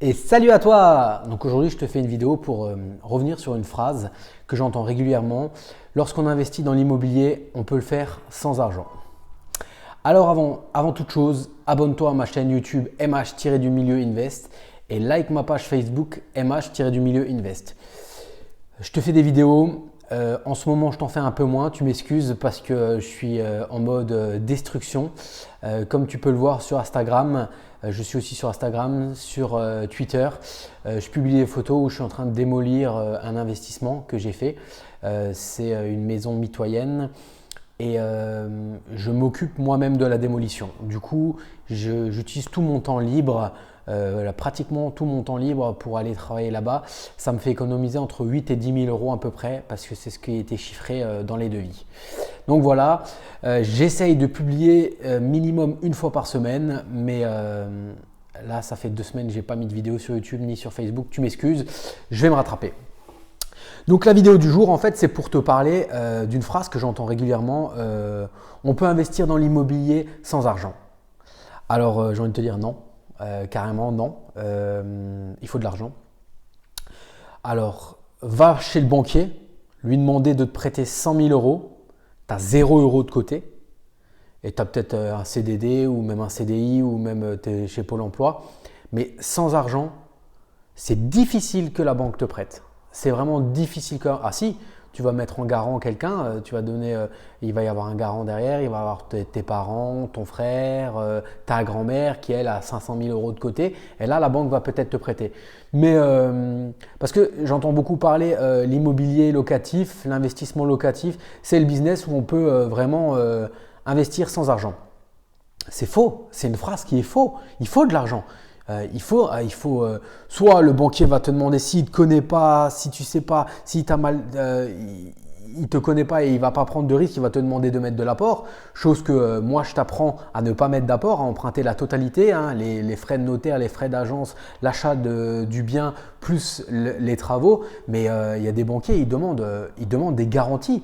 Et salut à toi! Donc aujourd'hui, je te fais une vidéo pour revenir sur une phrase que j'entends régulièrement. Lorsqu'on investit dans l'immobilier, on peut le faire sans argent. Alors avant toute chose, abonne-toi à ma chaîne YouTube MH-du-milieu Invest et like ma page Facebook MH-du-milieu Invest. Je te fais des vidéos. En ce moment, je t'en fais un peu moins. Tu m'excuses parce que je suis en mode destruction. Comme tu peux le voir sur Instagram, je suis aussi sur Instagram, sur Twitter. Je publie des photos où je suis en train de démolir un investissement que j'ai fait. C'est une maison mitoyenne. Et je m'occupe moi-même de la démolition. Du coup, j'utilise tout mon temps libre, pratiquement tout mon temps libre pour aller travailler là-bas. Ça me fait économiser entre 8 et 10 000 euros à peu près parce que c'est ce qui a été chiffré dans les devis. Donc voilà, j'essaye de publier minimum une fois par semaine, mais là, ça fait 2 semaines que je n'ai pas mis de vidéo sur YouTube ni sur Facebook. Tu m'excuses, je vais me rattraper. Donc la vidéo du jour, en fait, c'est pour te parler d'une phrase que j'entends régulièrement. On peut investir dans l'immobilier sans argent. Alors j'ai envie de te dire non, carrément non. Il faut de l'argent. Alors va chez le banquier, lui demander de te prêter 100 000 euros. Tu as 0 euros de côté. Et tu as peut-être un CDD ou même un CDI ou même tu es chez Pôle emploi. Mais sans argent, c'est difficile que la banque te prête. C'est vraiment difficile. Ah si, tu vas mettre en garant quelqu'un, tu vas donner, il va y avoir un garant derrière, il va y avoir tes parents, ton frère, ta grand-mère qui elle a 500 000 euros de côté. Et là, la banque va peut-être te prêter. Mais parce que j'entends beaucoup parler l'immobilier locatif, l'investissement locatif, c'est le business où on peut vraiment investir sans argent. C'est faux, c'est une phrase qui est faux. Il faut de l'argent. Soit le banquier va te demander s'il ne te connaît pas, si tu sais pas, si tu as mal, il ne te connaît pas et il ne va pas prendre de risque, il va te demander de mettre de l'apport. Chose que moi je t'apprends à ne pas mettre d'apport, à emprunter la totalité, hein, les frais de notaire, les frais d'agence, l'achat du bien plus les travaux. Mais il y a des banquiers, ils demandent des garanties.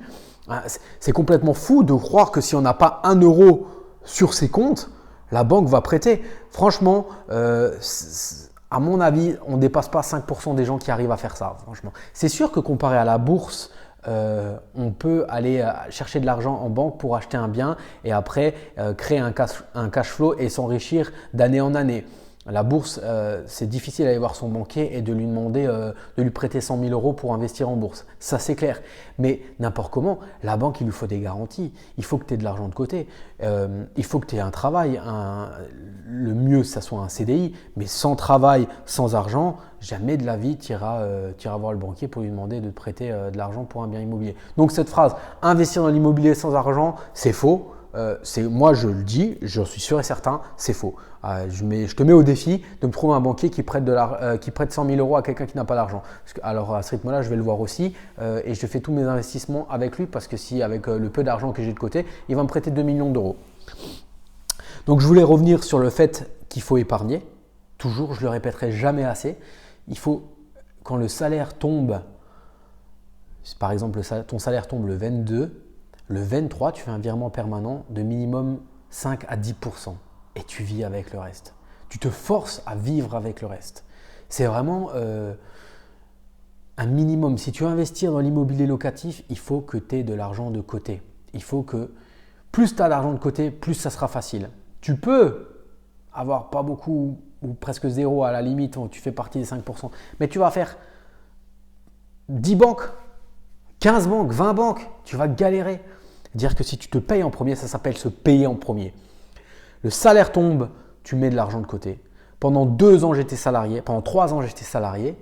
C'est complètement fou de croire que si on n'a pas 1 euro sur ses comptes, la banque va prêter. Franchement, à mon avis, on ne dépasse pas 5% des gens qui arrivent à faire ça. Franchement, c'est sûr que comparé à la bourse, on peut aller chercher de l'argent en banque pour acheter un bien et après créer un cash flow et s'enrichir d'année en année. La bourse, c'est difficile d'aller voir son banquier et de lui demander de lui prêter 100 000 euros pour investir en bourse. Ça, c'est clair. Mais n'importe comment, la banque, il lui faut des garanties. Il faut que tu aies de l'argent de côté. Il faut que tu aies un travail. Le mieux, ça soit un CDI. Mais sans travail, sans argent, jamais de la vie, tu iras voir le banquier pour lui demander de te prêter de l'argent pour un bien immobilier. Donc cette phrase, investir dans l'immobilier sans argent, c'est faux. Moi, je le dis, j'en suis sûr et certain, c'est faux. Je te mets au défi de me trouver un banquier qui prête 100 000 euros à quelqu'un qui n'a pas d'argent. Alors à ce rythme-là, je vais le voir aussi et je fais tous mes investissements avec lui parce que si avec le peu d'argent que j'ai de côté, il va me prêter 2 millions d'euros. Donc je voulais revenir sur le fait qu'il faut épargner. Toujours, je le répéterai jamais assez. Il faut, quand le salaire tombe, par exemple ton salaire tombe le 22, le 23, tu fais un virement permanent de minimum 5 à 10% et tu vis avec le reste. Tu te forces à vivre avec le reste. C'est vraiment un minimum. Si tu veux investir dans l'immobilier locatif, il faut que tu aies de l'argent de côté. Il faut que plus tu as d'argent de côté, plus ça sera facile. Tu peux avoir pas beaucoup ou presque zéro à la limite, tu fais partie des 5%, mais tu vas faire 10 banques, 15 banques, 20 banques, tu vas galérer. Dire que si tu te payes en premier, ça s'appelle se payer en premier. Le salaire tombe, tu mets de l'argent de côté. Pendant 2 ans, j'étais salarié. Pendant 3 ans, j'étais salarié.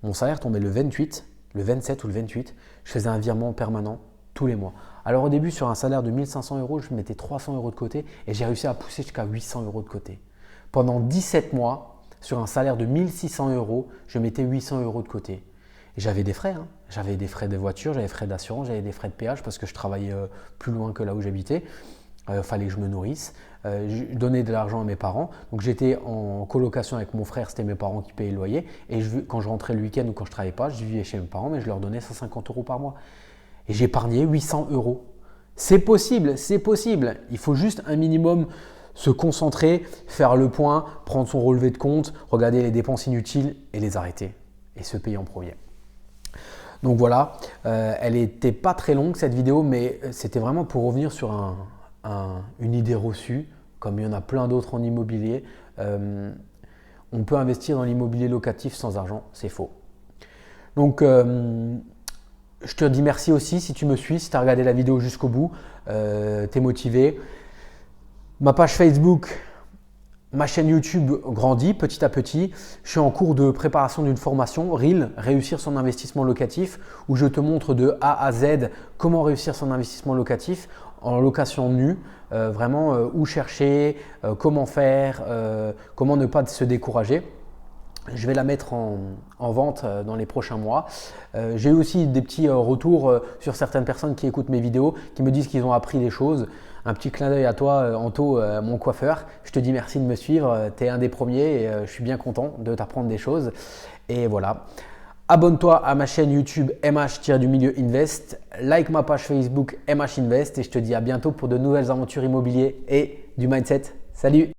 Mon salaire tombait le 28, le 27 ou le 28. Je faisais un virement permanent tous les mois. Alors au début, sur un salaire de 1 500 euros, je mettais 300 euros de côté et j'ai réussi à pousser jusqu'à 800 euros de côté. Pendant 17 mois, sur un salaire de 1 600 euros, je mettais 800 euros de côté. Et j'avais des frais, hein. J'avais des frais de voiture, j'avais des frais d'assurance, j'avais des frais de péage parce que je travaillais plus loin que là où j'habitais. Fallait que je me nourrisse. Je donnais de l'argent à mes parents. Donc j'étais en colocation avec mon frère, c'était mes parents qui payaient le loyer. Et quand je rentrais le week-end ou quand je ne travaillais pas, je vivais chez mes parents, mais je leur donnais 150 euros par mois. Et j'épargnais 800 euros. C'est possible, c'est possible. Il faut juste un minimum se concentrer, faire le point, prendre son relevé de compte, regarder les dépenses inutiles et les arrêter et se payer en premier. Donc voilà, elle n'était pas très longue cette vidéo, mais c'était vraiment pour revenir sur une idée reçue, comme il y en a plein d'autres en immobilier. On peut investir dans l'immobilier locatif sans argent, c'est faux. Donc je te dis merci aussi si tu me suis, si tu as regardé la vidéo jusqu'au bout, tu es motivé. Ma page Facebook, ma chaîne YouTube grandit petit à petit. Je suis en cours de préparation d'une formation REAL, réussir son investissement locatif, où je te montre de A à Z comment réussir son investissement locatif en location nue, vraiment où chercher, comment faire, comment ne pas se décourager. Je vais la mettre en vente dans les prochains mois. J'ai eu aussi des petits retours sur certaines personnes qui écoutent mes vidéos, qui me disent qu'ils ont appris des choses. Un petit clin d'œil à toi, Anto, mon coiffeur. Je te dis merci de me suivre. Tu es un des premiers et je suis bien content de t'apprendre des choses. Et voilà. Abonne-toi à ma chaîne YouTube MH-du-milieu Invest. Like ma page Facebook MH Invest et je te dis à bientôt pour de nouvelles aventures immobilières et du mindset. Salut!